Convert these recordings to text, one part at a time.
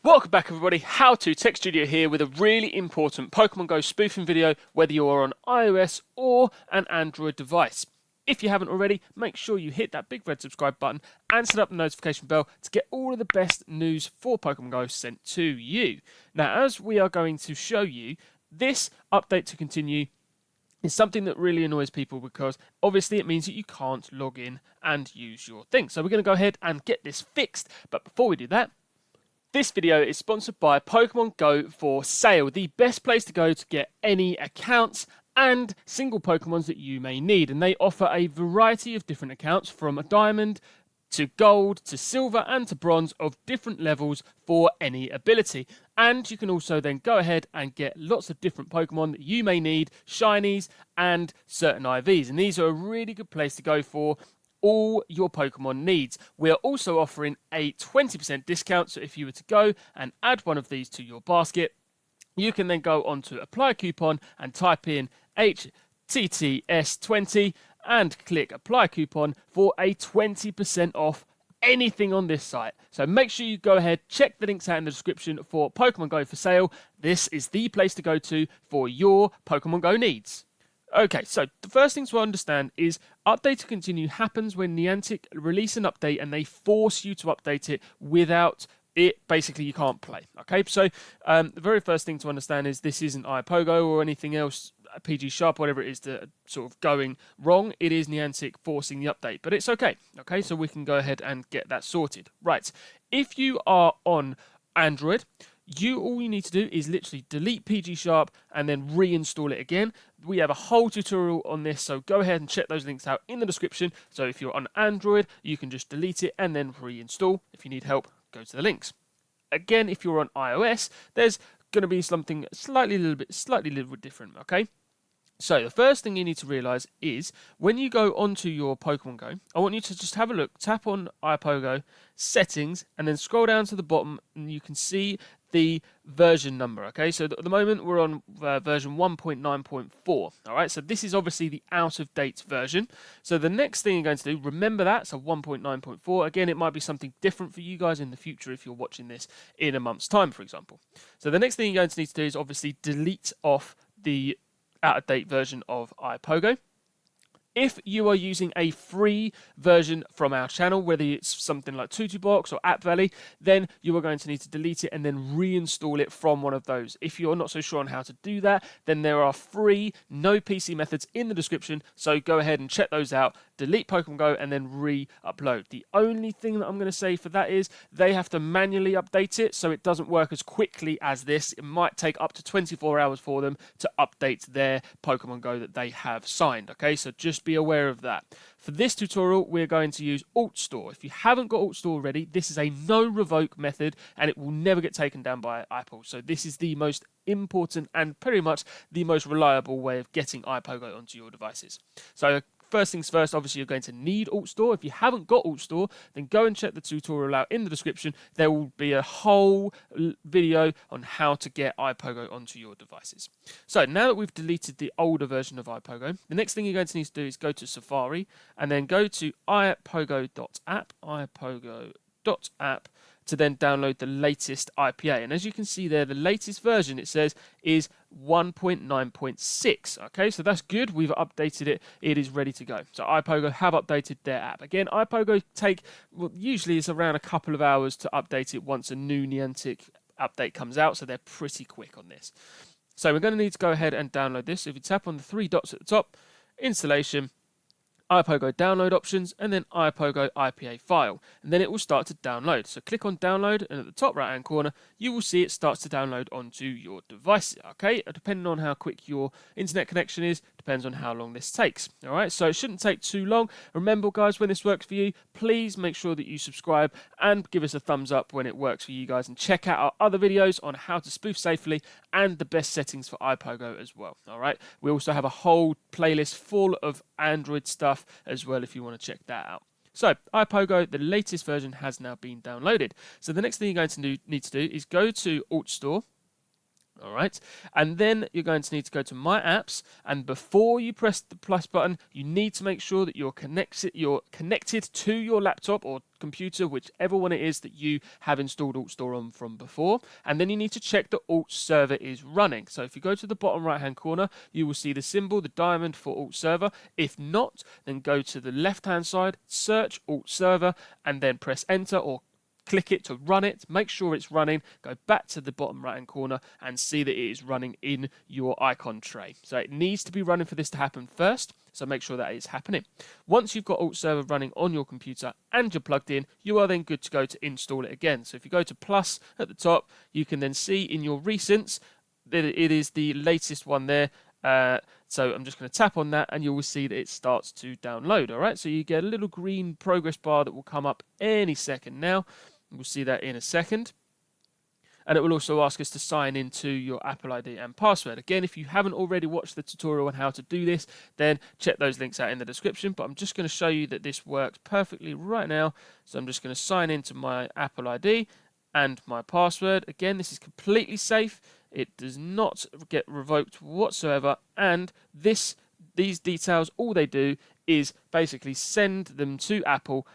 Welcome back everybody, How To Tech Studio here with a really important Pokemon Go spoofing video, whether you're on iOS or an Android device. If you haven't already, make sure you hit that big red subscribe button and set up the notification bell to get all of the best news for Pokemon Go sent to you. Now, as we are going to show you, this update to continue is something that really annoys people because obviously it means that you can't log in and use your thing. So we're going to go ahead and get this fixed, but before we do that, this video is sponsored by Pokemon Go for Sale, the best place to go to get any accounts and single Pokemons that you may need. And they offer a variety of different accounts from a diamond to gold to silver and to bronze of different levels for any ability. And you can also then go ahead and get lots of different Pokemon that you may need, shinies and certain IVs. And these are a really good place to go for all your Pokemon needs. We are also offering a 20% discount, so if you were to go and add one of these to your basket, you can then go on to apply a coupon and type in HTTS20 and click apply coupon for a 20% off anything on this site. So make sure you go ahead, check the links out in the description for Pokemon Go for Sale. This is the place to go to for your Pokemon Go needs. Okay, so the first thing to understand is update to continue happens when Niantic release an update and they force you to update it without it. Basically, you can't play. Okay, so the very first thing to understand is this isn't iPoGo or anything else, PG Sharp, whatever it is that sort of going wrong. It is Niantic forcing the update, but it's okay. Okay, so we can go ahead and get that sorted. Right, if you are on Android, all you need to do is literally delete PG Sharp and then reinstall it again. We have a whole tutorial on this, so go ahead and check those links out in the description. So if you're on Android, you can just delete it and then reinstall. If you need help, go to the links. Again, if you're on iOS, there's going to be something slightly a little bit different, okay? So the first thing you need to realize is when you go onto your Pokemon Go, I want you to just have a look, tap on iPoGo, settings, and then scroll down to the bottom and you can see the version number, okay? So at the moment we're on version 1.9.4, all right? So this is obviously the out-of-date version. So the next thing you're going to do, remember that, so 1.9.4. Again, it might be something different for you guys in the future if you're watching this in a month's time, for example. So the next thing you're going to need to do is obviously delete off the out-of-date version of iPoGo. If you are using a free version from our channel, whether it's something like TutuBox or App Valley, then you are going to need to delete it and then reinstall it from one of those. If you're not so sure on how to do that, then there are free, no PC methods in the description, so go ahead and check those out. Delete Pokemon Go and then re-upload. The only thing that I'm going to say for that is they have to manually update it, so it doesn't work as quickly as this. It might take up to 24 hours for them to update their Pokemon Go that they have signed, okay? So just be aware of that. For this tutorial, we're going to use ALTSTORE. If you haven't got ALTSTORE already, this is a no revoke method and it will never get taken down by Apple. So this is the most important and pretty much the most reliable way of getting iPoGo onto your devices. So first things first, obviously you're going to need ALTSTORE. If you haven't got ALTSTORE, then go and check the tutorial out in the description. There will be a whole video on how to get iPoGo onto your devices. So now that we've deleted the older version of iPoGo, the next thing you're going to need to do is go to Safari and then go to iPogo.app, iPogo.app, to then download the latest IPA. And as you can see there, the latest version, it says, is 1.9.6. Okay, so that's good. We've updated it. It is ready to go. So iPogo have updated their app. Again, iPogo usually it's around a couple of hours to update it once a new Niantic update comes out, so they're pretty quick on this. So we're going to need to go ahead and download this. If you tap on the three dots at the top, installation, iPogo download options, and then iPogo IPA file, and then it will start to download. So click on download, and at the top right hand corner you will see it starts to download onto your device. Okay, depending on how quick your internet connection is, depends on how long this takes. All right, so it shouldn't take too long. Remember guys, when this works for you, please make sure that you subscribe and give us a thumbs up when it works for you guys, and check out our other videos on how to spoof safely and the best settings for iPogo as well. All right, we also have a whole playlist full of Android stuff as well if you want to check that out. So iPogo, the latest version, has now been downloaded. So the next thing you're going to need to do is go to ALTSTORE, All right, and then you're going to need to go to My Apps, and before you press the plus button, you need to make sure that you're connected to your laptop or computer, whichever one it is that you have installed ALTStore on from before, and then you need to check the ALTSERVER is running. So if you go to the bottom right hand corner, you will see the symbol, the diamond for ALTSERVER. If not, then go to the left hand side, search ALTSERVER, and then press enter or click it to run it. Make sure it's running. Go back to the bottom right hand corner and see that it is running in your icon tray. So it needs to be running for this to happen first. So make sure that it's happening. Once you've got ALTSERVER running on your computer and you're plugged in, you are then good to go to install it again. So if you go to plus at the top, you can then see in your recents that it is the latest one there. So I'm just going to tap on that and you will see that it starts to download. All right, so you get a little green progress bar that will come up any second now. We'll see that in a second. And it will also ask us to sign into your Apple ID and password. Again, if you haven't already watched the tutorial on how to do this, then check those links out in the description. But I'm just going to show you that this works perfectly right now. So I'm just going to sign into my Apple ID and my password. Again, this is completely safe. It does not get revoked whatsoever. And these details, all they do is basically send them to Apple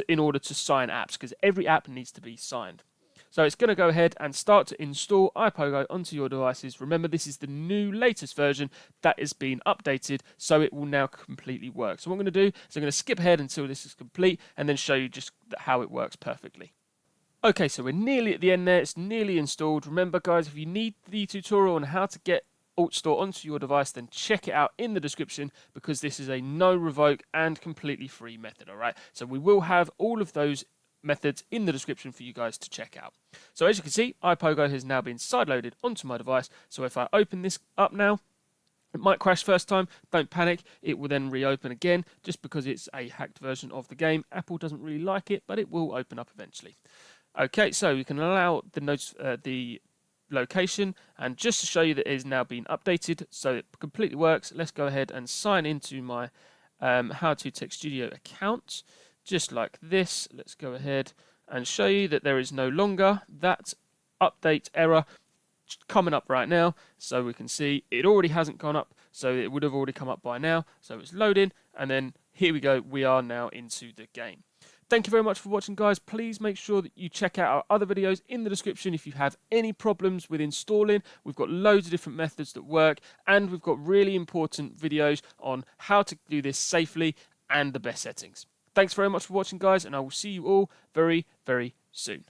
in order to sign apps, because every app needs to be signed. So it's going to go ahead and start to install iPoGo onto your devices. Remember, this is the new latest version that has been updated, so it will now completely work. So what I'm going to do is I'm going to skip ahead until this is complete and then show you just how it works perfectly. Okay, so we're nearly at the end there. It's nearly installed. Remember, guys, if you need the tutorial on how to get ALTStore onto your device, then check it out in the description, because this is a no revoke and completely free method. All right, so we will have all of those methods in the description for you guys to check out. So as you can see, iPoGo has now been sideloaded onto my device. So if I open this up now, it might crash first time. Don't panic, it will then reopen again, just because it's a hacked version of the game. Apple doesn't really like it, but it will open up eventually. Okay, so you can allow the location, and just to show you that it has now been updated, so it completely works, let's go ahead and sign into my How to Tech Studio account, just like this. Let's go ahead and show you that there is no longer that update error coming up right now. So we can see it already hasn't gone up, so it would have already come up by now. So it's loading, and then here we go, we are now into the game. Thank you very much for watching, guys. Please make sure that you check out our other videos in the description if you have any problems with installing. We've got loads of different methods that work, and we've got really important videos on how to do this safely and the best settings. Thanks very much for watching, guys, and I will see you all very, very soon.